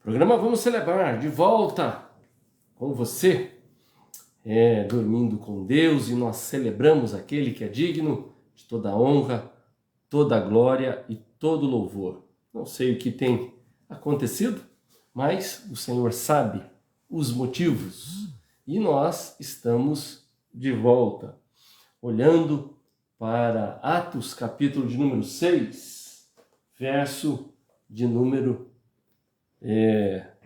Programa Vamos Celebrar, de volta com você, dormindo com Deus, e nós celebramos aquele que é digno de toda honra, toda glória e todo louvor. Não sei o que tem acontecido, mas o Senhor sabe os motivos e nós estamos de volta, olhando para Atos capítulo de número 6, verso de número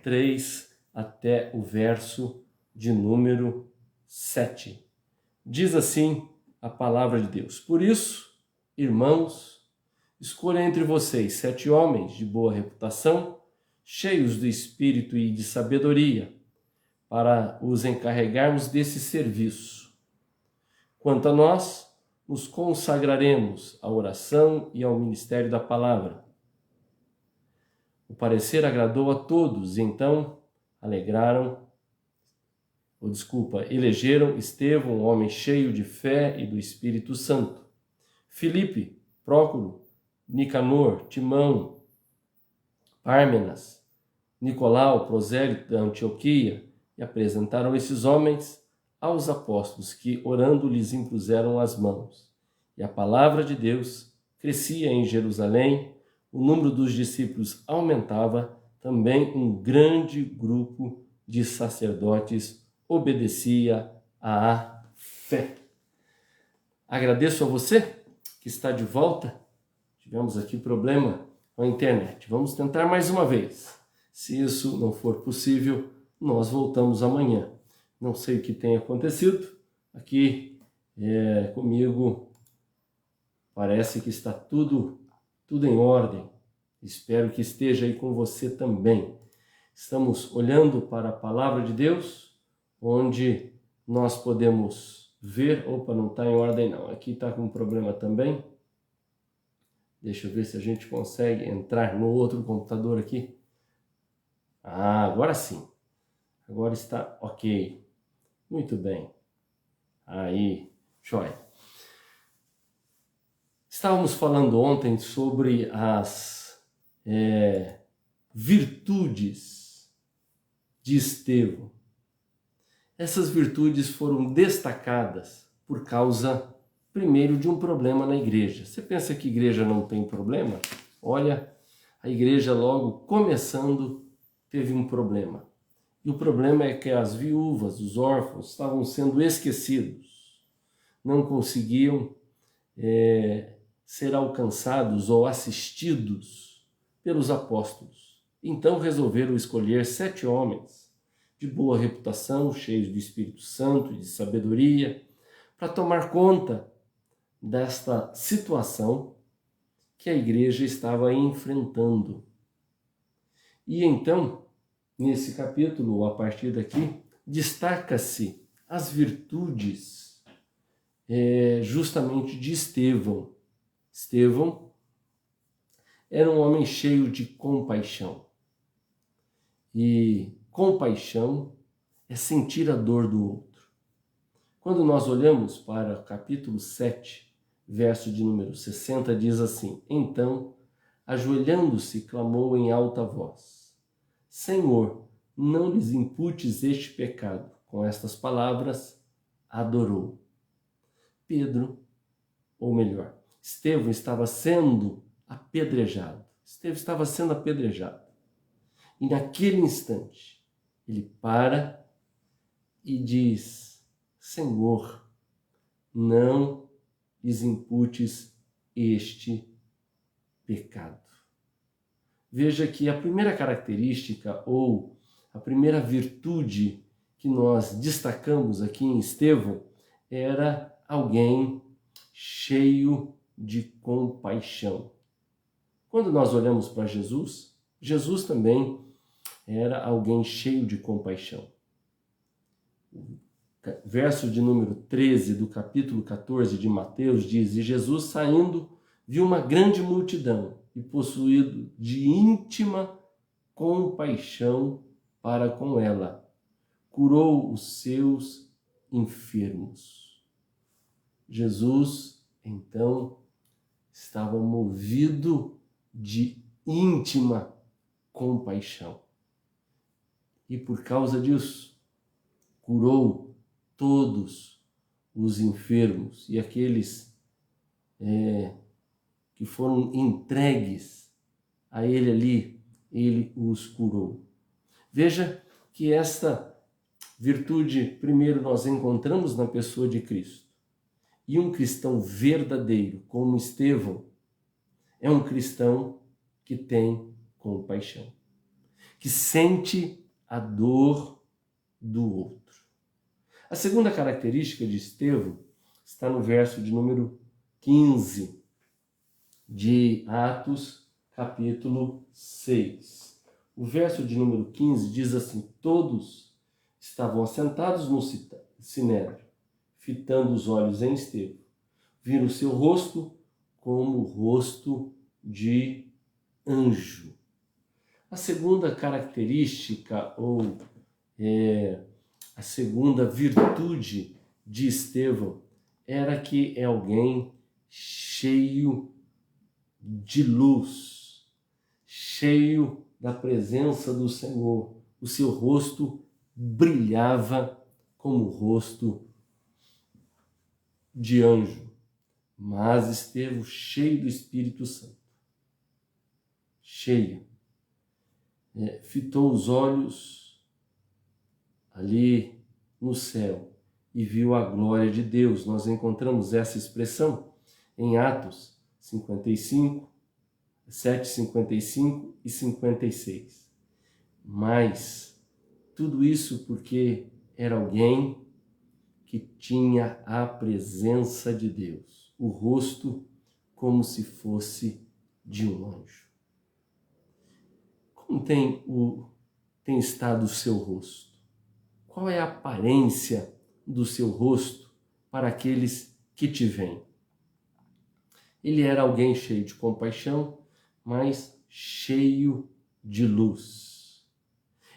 3 até o verso de número 7. Diz assim a palavra de Deus: Por isso, irmãos, escolha entre vocês 7 homens de boa reputação, cheios do espírito e de sabedoria, para os encarregarmos desse serviço. Quanto a nós, nos consagraremos à oração e ao ministério da palavra. O parecer agradou a todos, e então elegeram Estevão, um homem cheio de fé e do Espírito Santo, Filipe, Prócoro, Nicanor, Timão, Pármenas, Nicolau, prosélito da Antioquia, e apresentaram esses homens aos apóstolos, que, orando, lhes impuseram as mãos. E a palavra de Deus crescia em Jerusalém, o número dos discípulos aumentava, também um grande grupo de sacerdotes obedecia à fé. Agradeço a você que está de volta. Tivemos aqui problema com a internet. Vamos tentar mais uma vez. Se isso não for possível, nós voltamos amanhã. Não sei o que tem acontecido. Aqui comigo parece que está tudo em ordem. Espero que esteja aí com você também. Estamos olhando para a palavra de Deus, onde nós podemos ver... Opa, não está em ordem não. Aqui está com problema também. Deixa eu ver se a gente consegue entrar no outro computador aqui. Agora sim. Agora está ok. Muito bem. Aí, joia. Estávamos falando ontem sobre as virtudes de Estevão. Essas virtudes foram destacadas por causa, primeiro, de um problema na igreja. Você pensa que a igreja não tem problema? Olha, a igreja logo começando teve um problema. E o problema é que as viúvas, os órfãos, estavam sendo esquecidos. Não conseguiam ser alcançados ou assistidos pelos apóstolos. Então resolveram escolher 7 homens de boa reputação, cheios do Espírito Santo e de sabedoria, para tomar conta desta situação que a igreja estava enfrentando. E então, nesse capítulo, a partir daqui, destaca-se as virtudes justamente de Estevão. Estevão era um homem cheio de compaixão. E compaixão é sentir a dor do outro. Quando nós olhamos para o capítulo 7, verso de número 60, diz assim: Então, ajoelhando-se, clamou em alta voz: Senhor, não lhes imputes este pecado. Com estas palavras, adorou. Estevão estava sendo apedrejado. E naquele instante, ele para e diz: Senhor, não lhes imputes este pecado. Veja que a primeira característica ou a primeira virtude que nós destacamos aqui em Estevão era alguém cheio de compaixão. Quando nós olhamos para Jesus, Jesus também era alguém cheio de compaixão. Verso de número 13 do capítulo 14 de Mateus diz: E Jesus, saindo, viu uma grande multidão e, possuído de íntima compaixão para com ela, curou os seus enfermos. Jesus, então, estava movido de íntima compaixão. e por causa disso curou todos os enfermos e aqueles que foram entregues a ele ali, ele os curou. Veja que esta virtude, primeiro, nós encontramos na pessoa de Cristo. E um cristão verdadeiro, como Estevão, é um cristão que tem compaixão, que sente a dor do outro. A segunda característica de Estevão está no verso de número 15 de Atos, capítulo 6. O verso de número 15 diz assim: todos estavam assentados no sinédrio, fitando os olhos em Estevão. Viram o seu rosto como o rosto de anjo. A segunda característica, ou a segunda virtude de Estevão, era que é alguém cheio de luz, cheio da presença do Senhor. O seu rosto brilhava como o rosto de anjo. Mas Estevão, cheio do Espírito Santo, cheio, fitou os olhos ali no céu e viu a glória de Deus. Nós encontramos essa expressão em Atos 55, 7, 55 e 56. Mas tudo isso porque era alguém que tinha a presença de Deus, o rosto como se fosse de um anjo. Como tem estado o seu rosto? Qual é a aparência do seu rosto para aqueles que te veem? Ele era alguém cheio de compaixão, mas cheio de luz.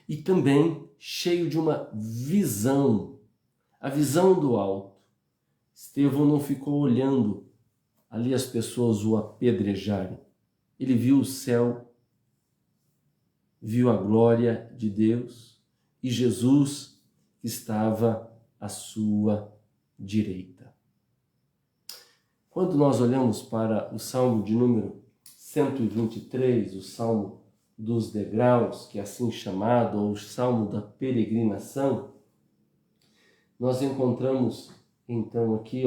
E também cheio de uma visão, a visão do alto. Estevão não ficou olhando ali as pessoas o apedrejarem. Ele viu o céu, viu a glória de Deus e Jesus estava à sua direita. Quando nós olhamos para o Salmo de número 123, o Salmo dos degraus, que é assim chamado, ou o Salmo da peregrinação, nós encontramos então aqui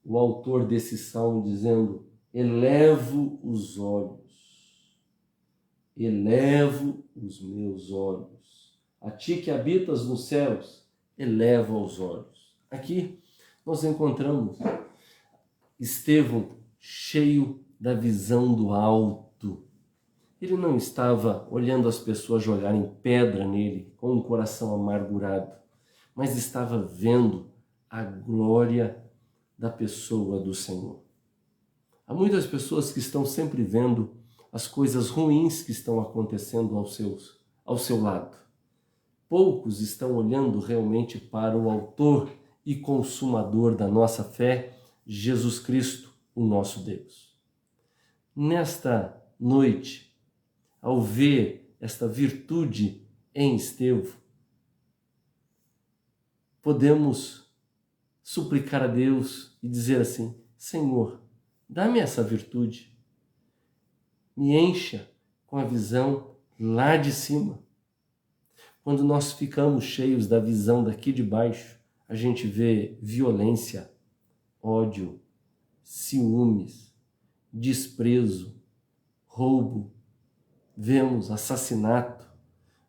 o autor desse salmo dizendo: elevo os meus olhos, a ti que habitas nos céus, eleva os olhos. Aqui nós encontramos Estevão cheio da visão do alto. Ele não estava olhando as pessoas jogarem pedra nele com um coração amargurado, mas estava vendo a glória da pessoa do Senhor. Há muitas pessoas que estão sempre vendo as coisas ruins que estão acontecendo ao seu lado. Poucos estão olhando realmente para o autor e consumador da nossa fé, Jesus Cristo, o nosso Deus. Nesta noite, ao ver esta virtude em Estevão, podemos suplicar a Deus e dizer assim: Senhor, dá-me essa virtude, me encha com a visão lá de cima. Quando nós ficamos cheios da visão daqui de baixo, a gente vê violência, ódio, ciúmes, desprezo, roubo, vemos assassinato,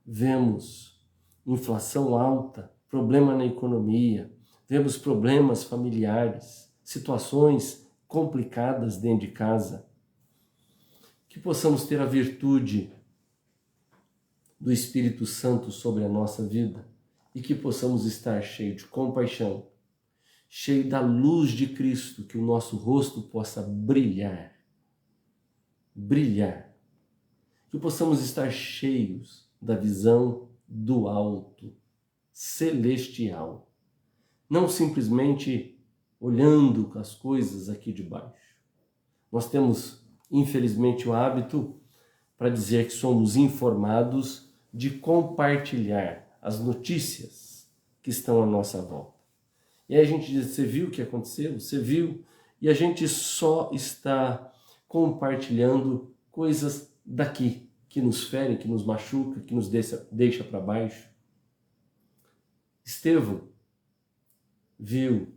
vemos inflação alta, problema na economia, vemos problemas familiares, situações complicadas dentro de casa. Que possamos ter a virtude do Espírito Santo sobre a nossa vida e que possamos estar cheio de compaixão, cheio da luz de Cristo, que o nosso rosto possa brilhar, que possamos estar cheios da visão do alto, celestial, não simplesmente olhando as coisas aqui de baixo. Nós temos, infelizmente, o hábito, para dizer que somos informados de compartilhar as notícias que estão à nossa volta. E aí a gente diz, você viu o que aconteceu? Você viu? E a gente só está compartilhando coisas daqui, que nos ferem, que nos machuca, que nos deixa para baixo. Estevão viu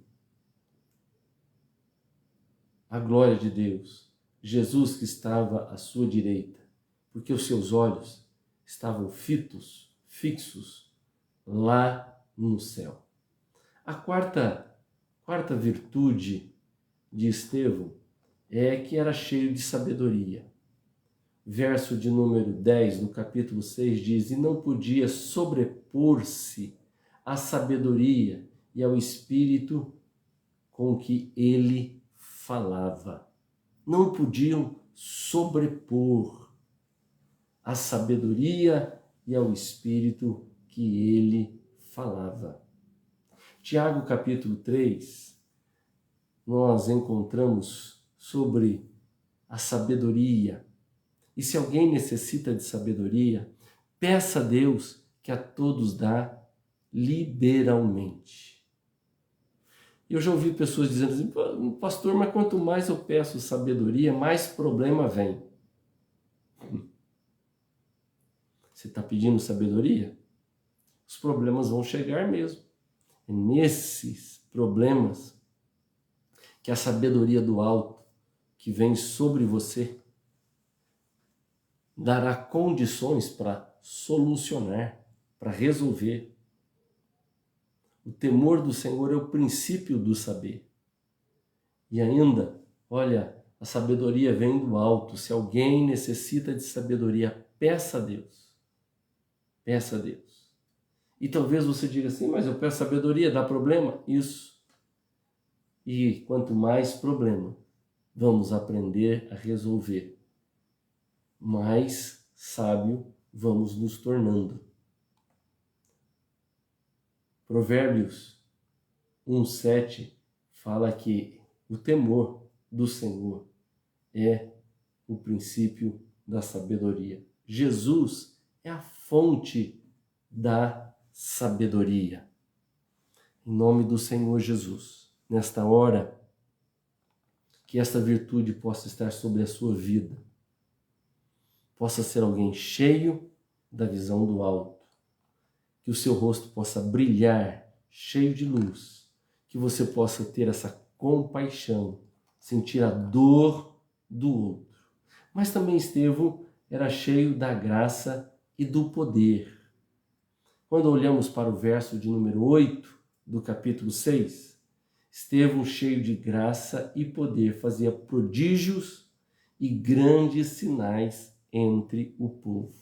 a glória de Deus, Jesus que estava à sua direita, porque os seus olhos estavam fixos lá no céu. A quarta virtude de Estevão é que era cheio de sabedoria. Verso de número 10 do capítulo 6 diz, e não podia sobrepor-se à sabedoria e ao espírito com que ele falava. Não podiam sobrepor à sabedoria e ao espírito que ele falava. Tiago capítulo 3, nós encontramos sobre a sabedoria. E se alguém necessita de sabedoria, peça a Deus que a todos dá liberalmente. Eu já ouvi pessoas dizendo assim, pastor, mas quanto mais eu peço sabedoria, mais problema vem. Você está pedindo sabedoria? Os problemas vão chegar mesmo. É nesses problemas que a sabedoria do alto, que vem sobre você, dará condições para solucionar, para resolver. O temor do Senhor é o princípio do saber. E ainda, olha, a sabedoria vem do alto. Se alguém necessita de sabedoria, peça a Deus. Peça a Deus. E talvez você diga assim, mas eu peço sabedoria, dá problema? Isso. E quanto mais problema, vamos aprender a resolver, mais sábio vamos nos tornando. Provérbios 1:7 fala que o temor do Senhor é o princípio da sabedoria. Jesus é a fonte da sabedoria. Em nome do Senhor Jesus, nesta hora, que esta virtude possa estar sobre a sua vida, possa ser alguém cheio da visão do alto, que o seu rosto possa brilhar, cheio de luz, que você possa ter essa compaixão, sentir a dor do outro. Mas também Estevão era cheio da graça e do poder. Quando olhamos para o verso de número 8 do capítulo 6, Estevão, cheio de graça e poder, fazia prodígios e grandes sinais entre o povo.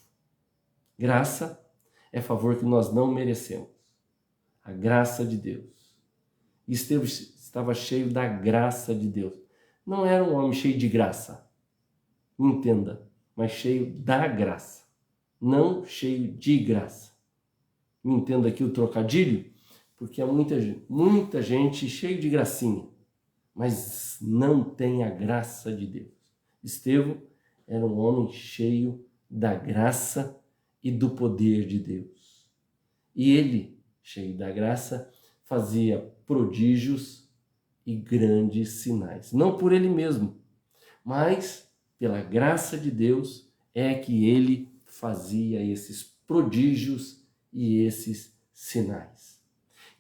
Graça é favor que nós não merecemos. A graça de Deus. Estevão estava cheio da graça de Deus. Não era um homem cheio de graça. Entenda, mas cheio da graça. Não cheio de graça. Me entenda aqui o trocadilho, porque há muita gente cheia de gracinha, mas não tem a graça de Deus. Estevão era um homem cheio da graça e do poder de Deus. E ele, cheio da graça, fazia prodígios e grandes sinais. Não por ele mesmo, mas pela graça de Deus é que ele fazia esses prodígios e esses sinais.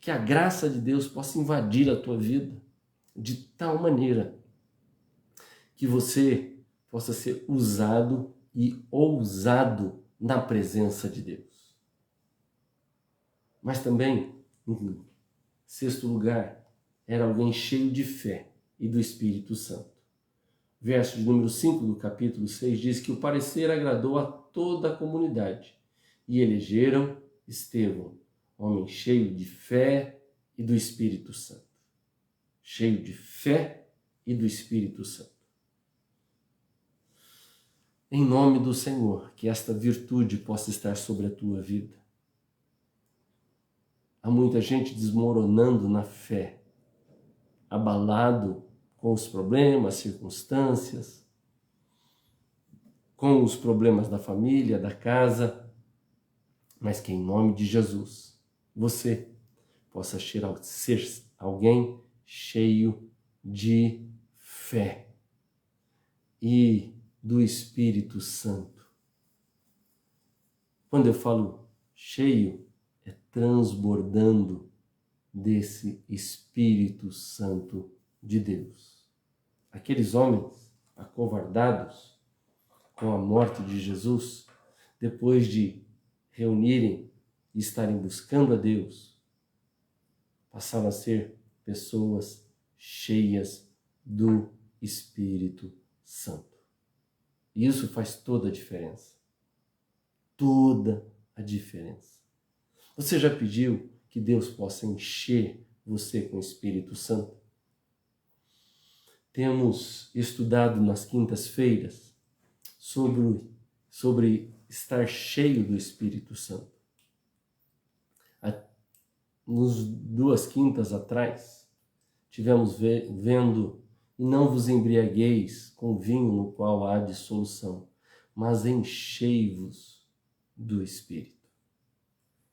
Que a graça de Deus possa invadir a tua vida de tal maneira que você possa ser usado e ousado na presença de Deus. Mas também, em sexto lugar, era alguém cheio de fé e do Espírito Santo. Verso de número 5 do capítulo 6 diz que o parecer agradou a toda a comunidade e elegeram Estevão, homem cheio de fé e do Espírito Santo. Cheio de fé e do Espírito Santo. Em nome do Senhor, que esta virtude possa estar sobre a tua vida. Há muita gente desmoronando na fé, abalado com os problemas, circunstâncias, com os problemas da família, da casa, mas que em nome de Jesus você possa ser alguém cheio de fé e do Espírito Santo. Quando eu falo cheio, é transbordando desse Espírito Santo de Deus. Aqueles homens acovardados com a morte de Jesus, depois de reunirem e estarem buscando a Deus, passaram a ser pessoas cheias do Espírito Santo. E isso faz toda a diferença. Toda a diferença. Você já pediu que Deus possa encher você com o Espírito Santo? Temos estudado nas quintas-feiras sobre estar cheio do Espírito Santo. Nos 2 quintas atrás, tivemos vendo: e não vos embriagueis com vinho no qual há dissolução, mas enchei-vos do Espírito.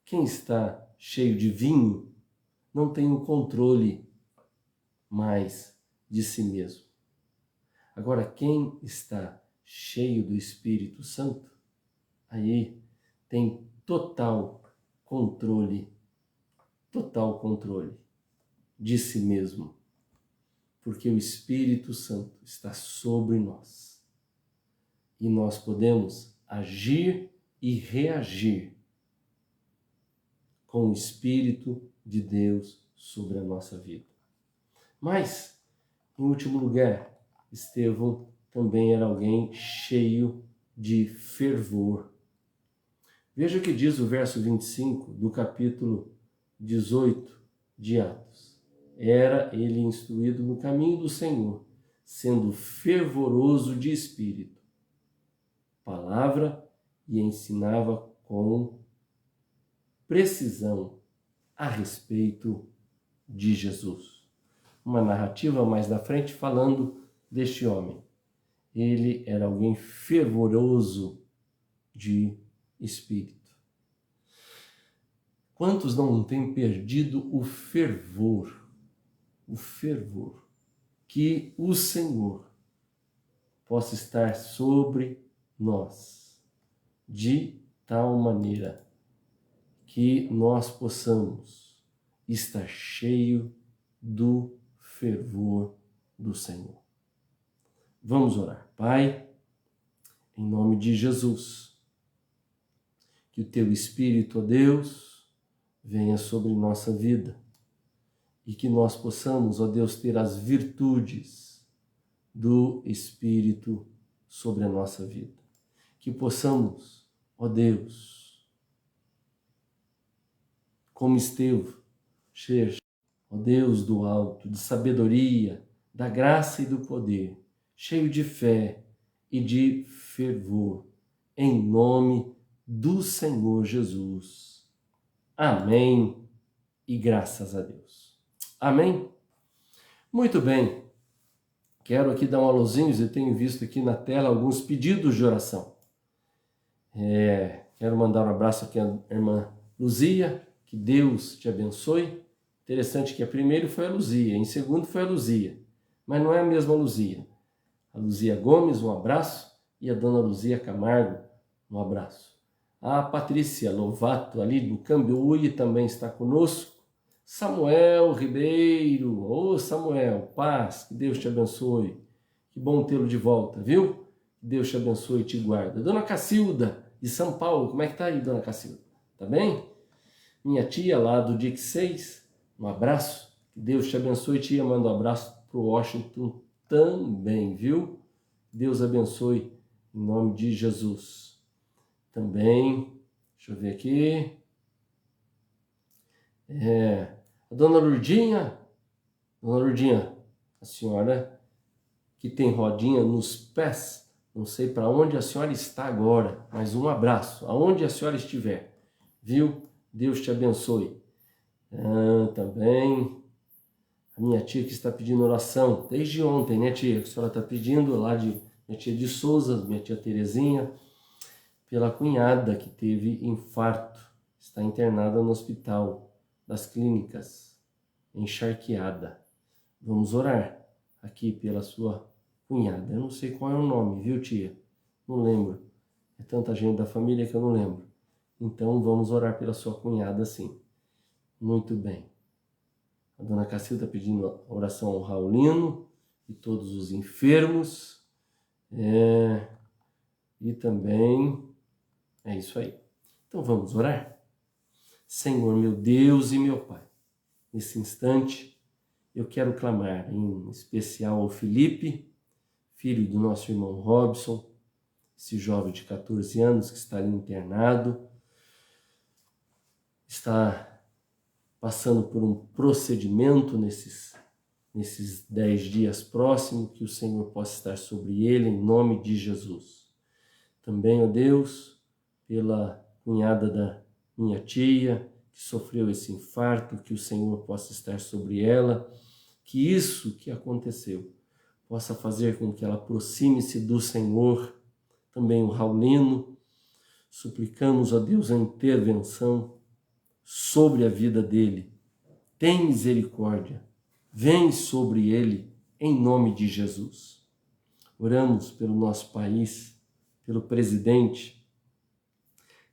Quem está cheio de vinho não tem o controle mais de si mesmo. Agora, quem está cheio do Espírito Santo, aí tem total controle de si mesmo, porque o Espírito Santo está sobre nós e nós podemos agir e reagir com o Espírito de Deus sobre a nossa vida. Mas, em último lugar, Estevão também era alguém cheio de fervor. Veja o que diz o verso 25 do capítulo 18 de Atos. Era ele instruído no caminho do Senhor, sendo fervoroso de espírito, palavra, e ensinava com precisão a respeito de Jesus. Uma narrativa mais na frente falando deste homem. Ele era alguém fervoroso de espírito. Quantos não têm perdido o fervor que o Senhor possa estar sobre nós, de tal maneira que nós possamos estar cheio do fervor do Senhor. Vamos orar. Pai, em nome de Jesus, que o Teu Espírito, ó Deus, venha sobre nossa vida e que nós possamos, ó Deus, ter as virtudes do Espírito sobre a nossa vida. Que possamos, ó Deus, como Estevão, ser, ó Deus do alto, de sabedoria, da graça e do poder, cheio de fé e de fervor, em nome do Senhor Jesus. Amém e graças a Deus. Amém? Muito bem. Quero aqui dar um alôzinho, eu tenho visto aqui na tela alguns pedidos de oração. Quero mandar um abraço aqui à irmã Luzia, que Deus te abençoe. Interessante que a primeira foi a Luzia, em segundo foi a Luzia, mas não é a mesma Luzia. A Luzia Gomes, um abraço, e a dona Luzia Camargo, um abraço. A Patrícia Lovato, ali do Cambuí, também está conosco. Samuel Ribeiro, ô Samuel, paz, que Deus te abençoe. Que bom tê-lo de volta, viu? Que Deus te abençoe e te guarda. Dona Cacilda, de São Paulo, como é que tá aí, dona Cacilda? Tá bem? Minha tia lá do DIC 6, um abraço. Que Deus te abençoe, tia. Manda um abraço pro Washington também, viu? Deus abençoe em nome de Jesus. Também, deixa eu ver aqui. A dona Lourdinha, a senhora que tem rodinha nos pés, não sei para onde a senhora está agora, mas um abraço, aonde a senhora estiver, viu? Deus te abençoe. Também a minha tia que está pedindo oração, desde ontem, né, tia? A senhora está pedindo lá de minha tia de Souza, minha tia Terezinha, pela cunhada que teve infarto, está internada no Hospital das Clínicas, encharqueada. Vamos orar aqui pela sua cunhada. Eu não sei qual é o nome, viu, tia? Não lembro. É tanta gente da família que eu não lembro. Então vamos orar pela sua cunhada, sim. Muito bem. A dona Cacilda pedindo oração ao Raulino e todos os enfermos. E também é isso aí. Então vamos orar? Senhor, meu Deus e meu Pai, nesse instante eu quero clamar em especial ao Felipe, filho do nosso irmão Robson, esse jovem de 14 anos que está ali internado, está passando por um procedimento nesses 10 dias próximos, que o Senhor possa estar sobre ele, em nome de Jesus. Também, ó Deus, pela cunhada da minha tia, que sofreu esse infarto, que o Senhor possa estar sobre ela, que isso que aconteceu possa fazer com que ela aproxime-se do Senhor. Também o Raulino, suplicamos, ó Deus, a intervenção sobre a vida dele. Tem misericórdia, vem sobre ele, em nome de Jesus. Oramos pelo nosso país, pelo presidente.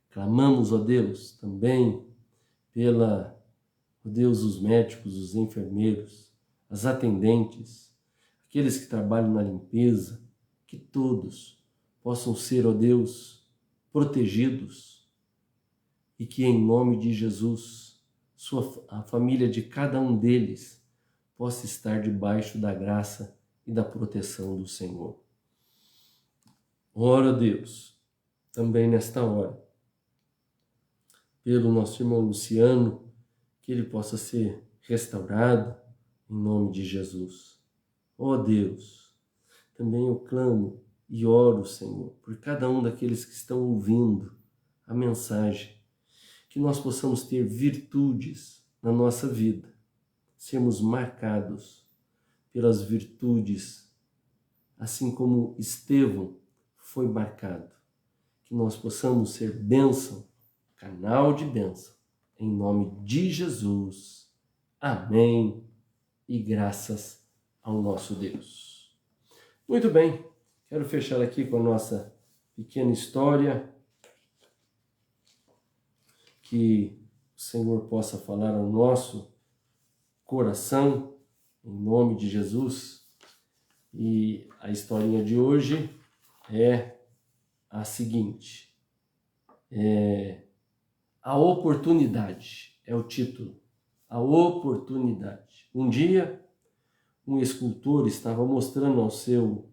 Clamamos, ó Deus, também ó Deus, os médicos, os enfermeiros, as atendentes, aqueles que trabalham na limpeza, que todos possam ser, ó Deus, protegidos e que em nome de Jesus, a família de cada um deles possa estar debaixo da graça e da proteção do Senhor. Ora, Deus, também nesta hora, pelo nosso irmão Luciano, que ele possa ser restaurado em nome de Jesus. Ó Deus, também eu clamo e oro, Senhor, por cada um daqueles que estão ouvindo a mensagem, que nós possamos ter virtudes na nossa vida, sermos marcados pelas virtudes, assim como Estevão foi marcado, que nós possamos ser bênção, canal de bênção, em nome de Jesus. Amém e graças ao nosso Deus. Muito bem, quero fechar aqui com a nossa pequena história, que o Senhor possa falar ao nosso coração, em nome de Jesus. E a historinha de hoje é a seguinte: a oportunidade é o título. A oportunidade. Um dia, um escultor estava mostrando ao seu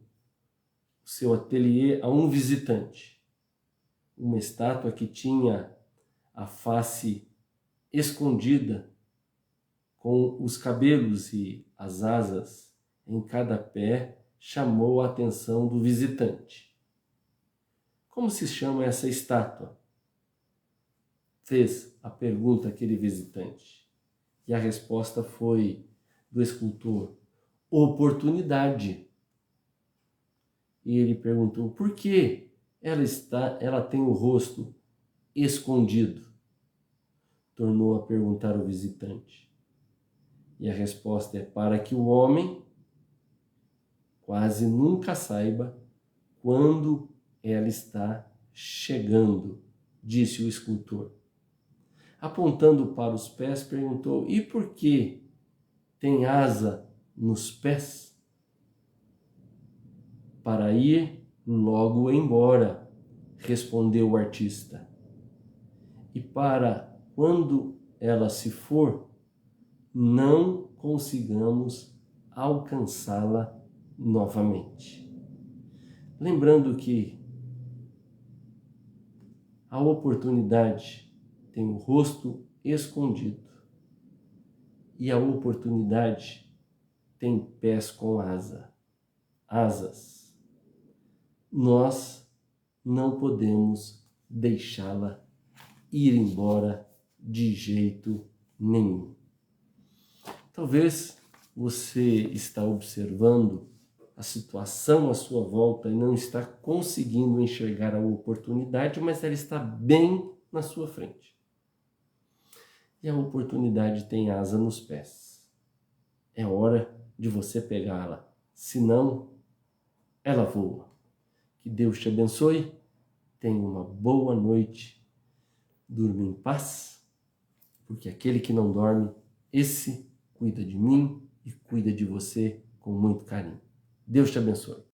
ateliê a um visitante uma estátua que tinha a face escondida, com os cabelos e as asas em cada pé, chamou a atenção do visitante. Como se chama essa estátua? Fez a pergunta aquele visitante. E a resposta foi do escultor: oportunidade. E ele perguntou: por que ela tem o rosto escondido? Tornou a perguntar o visitante. E a resposta é: para que o homem quase nunca saiba quando ela está chegando, disse o escultor. Apontando para os pés, perguntou: e por que tem asa nos pés? Para ir logo embora, respondeu o artista. E para quando ela se for, não consigamos alcançá-la novamente. Lembrando que a oportunidade tem o rosto escondido e a oportunidade tem pés com asas. Nós não podemos deixá-la ir embora de jeito nenhum. Talvez você está observando a situação à sua volta e não está conseguindo enxergar a oportunidade, mas ela está bem na sua frente. E a oportunidade tem asa nos pés. É hora de você pegá-la, senão ela voa. Que Deus te abençoe, tenha uma boa noite, durma em paz, porque aquele que não dorme, esse cuida de mim e cuida de você com muito carinho. Deus te abençoe.